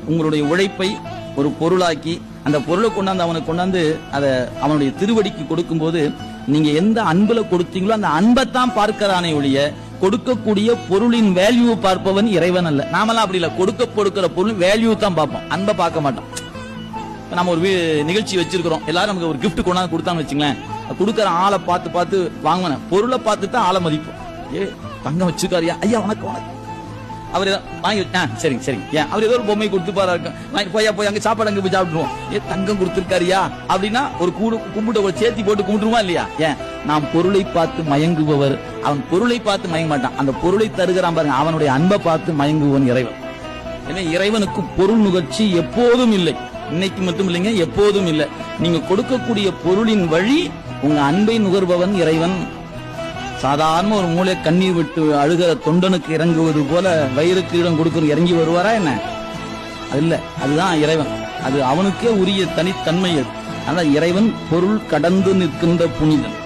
உங்களுடைய உழைப்பை ஒரு பொருளாக்கி அந்த பொருளை கொண்டாந்து அவனுக்கு கொண்டாந்து அதை அவனுடைய திருவடிக்கு கொடுக்கும் போது நீங்க எந்த அன்புல கொடுத்தீங்களோ அந்த அன்பைத்தான் பார்க்கிறானே ஒழிய கொடுக்கக்கூடிய பொருளின் வேல்யூ பார்ப்பவன் இறைவன் அல்ல. நாமெல்லாம் அப்படி இல்ல, கொடுக்கிற பொருள் வேல்யூ தான் பார்ப்போம், அன்பை பார்க்க மாட்டோம். நம்ம ஒரு நிகழ்ச்சி வச்சிருக்கிறோம், எல்லாரும் நமக்கு ஒரு கிஃப்ட் கொண்டாந்து கொடுத்தான்னு வச்சுங்களேன், கொடுக்கற ஆளை பார்த்து பார்த்து வாங்கின பொருளை பார்த்து தான் ஆளை மதிப்போம். தங்கம் வச்சிருக்காரியா, ஐயா வணக்கம் வணக்கம், அவர் வாங்கி சரிங்க சரிங்க, ஏன் அவர் ஏதோ ஒரு பொம்மை கொடுத்து பாரா இருக்கும், போய் அங்க சாப்பாடு அங்க போய் சாப்பிடுவோம், தங்கம் கொடுத்திருக்காரியா அப்படின்னா ஒரு கும்பிட்ட ஒரு சேர்த்தி போட்டு கும்பிட்டுருமா இல்லையா? ஏன் நாம் பொருளை பார்த்து மயங்குபவர், அவன் பொருளை பார்த்து மயங்க மாட்டான், அந்த பொருளை தருகிறான் பாருங்க, அவனுடைய அன்பை பார்த்து மயங்குவன் இறைவன். எனவே இறைவனுக்கு பொருள் நுகர்ச்சி எப்போதும் இல்லை, இன்னைக்கு மட்டும் இல்லைங்க, எப்போதும் இல்லை. நீங்க கொடுக்கக்கூடிய பொருளின் வழி உங்க அன்பை நுகர்பவன் இறைவன். சாதாரண ஒரு மூளை கண்ணீர் விட்டு அழுகிற தொண்டனுக்கு இறங்குவது போல வயிறுக்கு இடம் கொடுக்க இறங்கி வருவாரா என்ன? அது இல்ல, அதுதான் இறைவன், அது அவனுக்கே உரிய தனித்தன்மை. அதான் இறைவன் பொருள் கடந்து நிற்கின்ற புனிதன்.